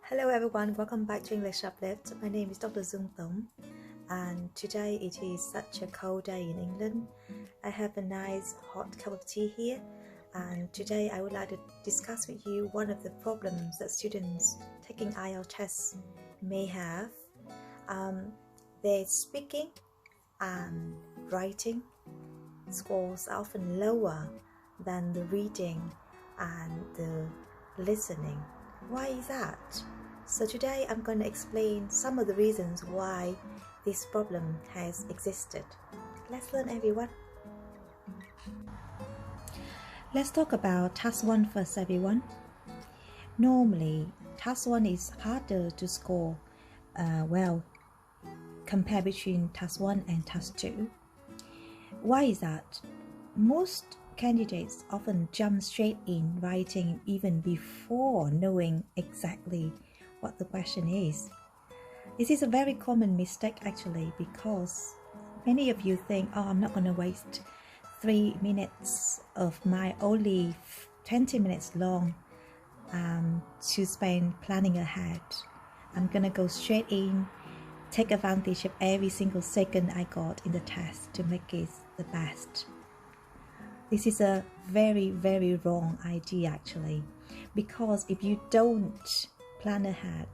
Hello everyone, welcome back to English Uplift. My name is Dr. Zung Thong, and today it is such a cold day in England. I have a nice hot cup of tea here, and today I would like to discuss with you one of the problems that students taking IELTS tests may have. Their speaking and writing scores are often lower than the reading and the listening. Why is that? So today I'm going to explain some of the reasons why this problem has existed. Let's learn, everyone. Let's talk about task 1 first, everyone. Normally, task 1 is harder to score compared between task 1 and task 2. Why is that? Most candidates often jump straight in writing even before knowing exactly what the question is. This is a very common mistake actually, because many of you think, I'm not going to waste 3 minutes of my only 20 minutes long to spend planning ahead. I'm going to go straight in, take advantage of every single second I got in the test to make it the best. This is a very, very wrong idea actually, because if you don't plan ahead,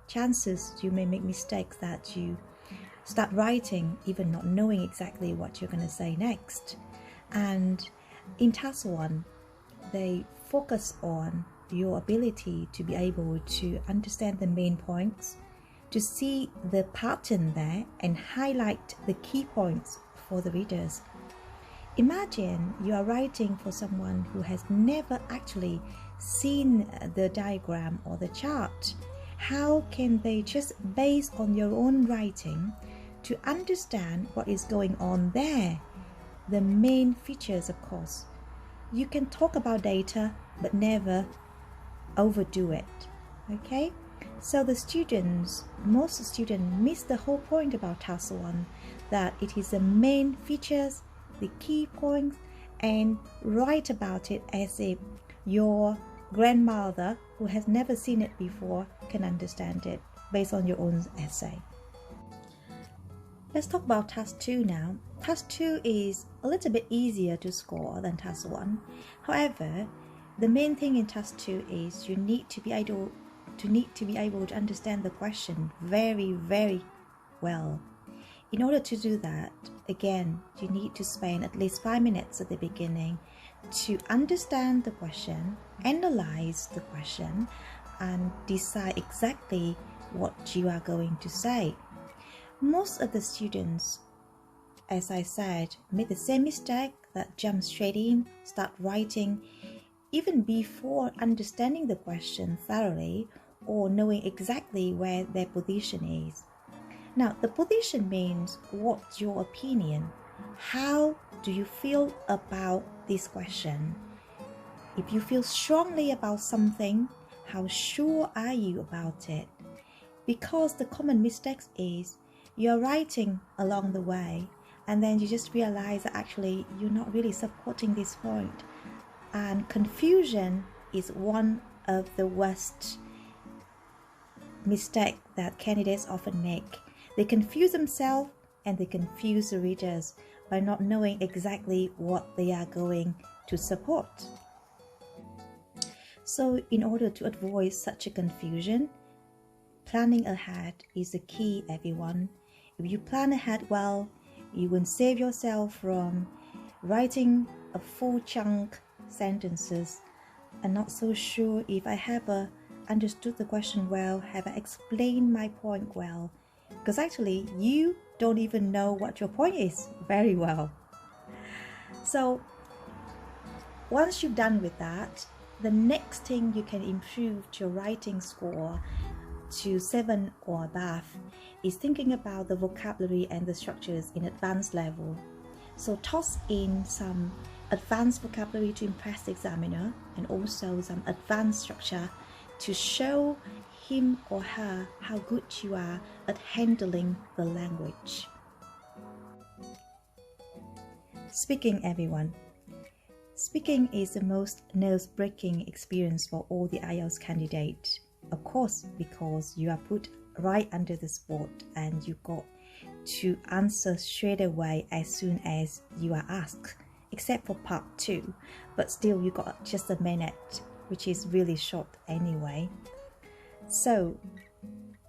chances you may make mistakes that you start writing even not knowing exactly what you're going to say next. And in task 1, they focus on your ability to be able to understand the main points, to see the pattern there and highlight the key points for the readers. Imagine you are writing for someone who has never actually seen the diagram or the chart. How can they just based on your own writing to understand what is going on there? The main features, of course. You can talk about data but never overdo it. Okay? So most students miss the whole point about task 1, that it is the main features, the key points, and write about it as if your grandmother who has never seen it before can understand it based on your own essay. Let's talk about task 2 now. Task 2 is a little bit easier to score than task 1. However, the main thing in task 2 is you need to be able to understand the question very, very well. In order to do that, again, you need to spend at least 5 minutes at the beginning to understand the question, analyze the question, and decide exactly what you are going to say. Most of the students, as I said, make the same mistake, that jump straight in, start writing, even before understanding the question thoroughly or knowing exactly where their position is. Now, the position means what's your opinion? How do you feel about this question? If you feel strongly about something, how sure are you about it? Because the common mistake is you're writing along the way and then you just realize that actually you're not really supporting this point. And confusion is one of the worst mistakes that candidates often make. They confuse themselves and they confuse the readers by not knowing exactly what they are going to support. So in order to avoid such a confusion, planning ahead is the key, everyone. If you plan ahead well, you will save yourself from writing a full chunk sentences and not so sure if I have understood the question well, have I explained my point well? Because actually you don't even know what your point is very well. So once you're done with that, the next thing you can improve your writing score to 7 or above is thinking about the vocabulary and the structures in advanced level. So toss in some advanced vocabulary to impress the examiner, and also some advanced structure to show him or her how good you are at handling the language. Speaking, everyone. Speaking is the most nerve-breaking experience for all the IELTS candidates. Of course, because you are put right under the spot and you got to answer straight away as soon as you are asked, except for part 2, but still you got just a minute, which is really short anyway. So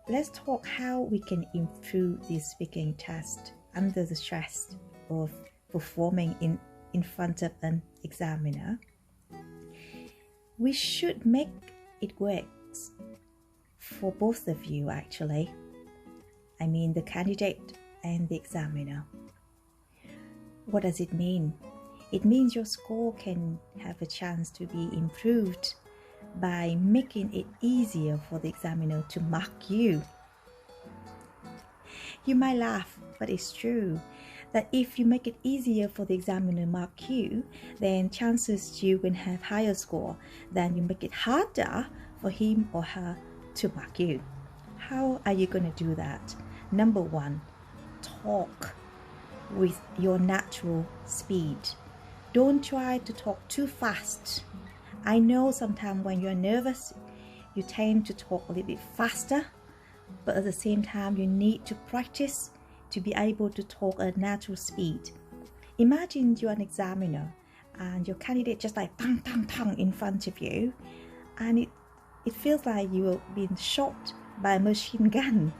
let's talk how we can improve this speaking test under the stress of performing in front of an examiner. We should make it work for both of you, actually. I mean the candidate and the examiner. What does it mean? It means your score can have a chance to be improved by making it easier for the examiner to mark you. You might laugh, but it's true that if you make it easier for the examiner to mark you, then chances you will have higher score than you make it harder for him or her to mark you. How are you going to do that? Number 1, talk with your natural speed. Don't try to talk too fast. I know sometimes when you're nervous, you tend to talk a little bit faster, but at the same time, you need to practice to be able to talk at natural speed. Imagine you're an examiner and your candidate just like bang, bang, bang in front of you, and it feels like you are being shot by a machine gun.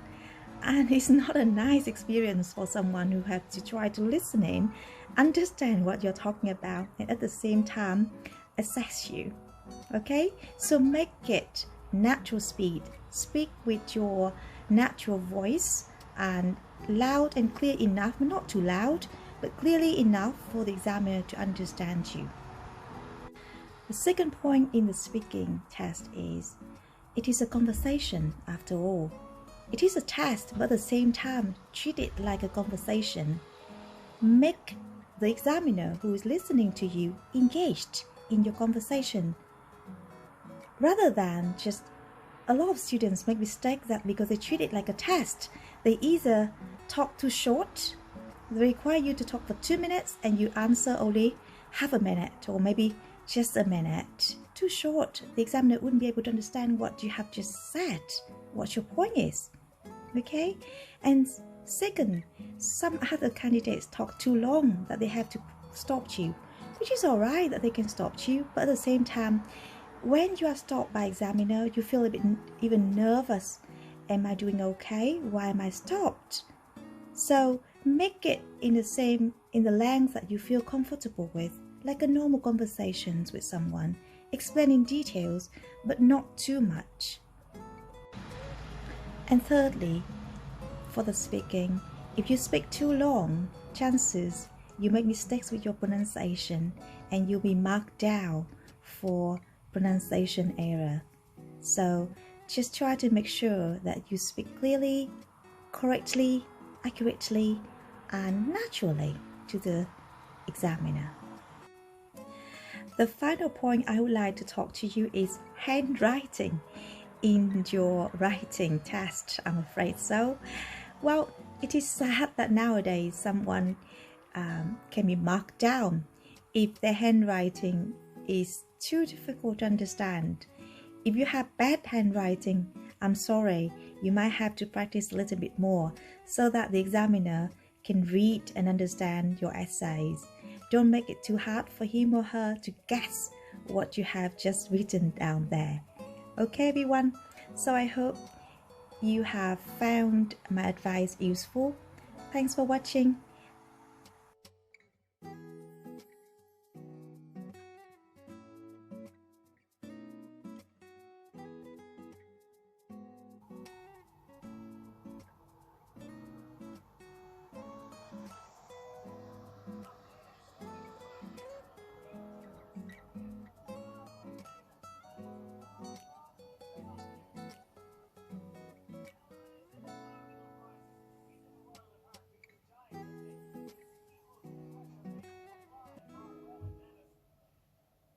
And it's not a nice experience for someone who has to try to listen in, understand what you're talking about, and at the same time assess you. Okay, so make it natural speed. Speak with your natural voice and loud and clear enough, not too loud, but clearly enough for the examiner to understand you. The second point in the speaking test is it is a conversation after all. It is a test, but at the same time, treat it like a conversation. Make the examiner who is listening to you engaged in your conversation. Rather than just, a lot of students make mistakes that because they treat it like a test, they either talk too short, they require you to talk for 2 minutes and you answer only half a minute or maybe just a minute. Too short. The examiner wouldn't be able to understand what you have just said, what your point is. Okay? And second, some other candidates talk too long that they have to stop you, which is alright that they can stop you, but at the same time, when you are stopped by examiner, you feel a bit even nervous. Am I doing okay? Why am I stopped? So make it in the length that you feel comfortable with, like a normal conversations with someone. Explain in details, but not too much. And thirdly, for the speaking, if you speak too long, chances you make mistakes with your pronunciation and you'll be marked down for pronunciation error. So just try to make sure that you speak clearly, correctly, accurately, and naturally to the examiner. The final point I would like to talk to you is handwriting in your writing test, I'm afraid so. Well, it is sad that nowadays someone can be marked down if their handwriting is too difficult to understand. If you have bad handwriting, I'm sorry, you might have to practice a little bit more so that the examiner can read and understand your essays. Don't make it too hard for him or her to guess what you have just written down there. Okay, everyone? So I hope you have found my advice useful. Thanks for watching.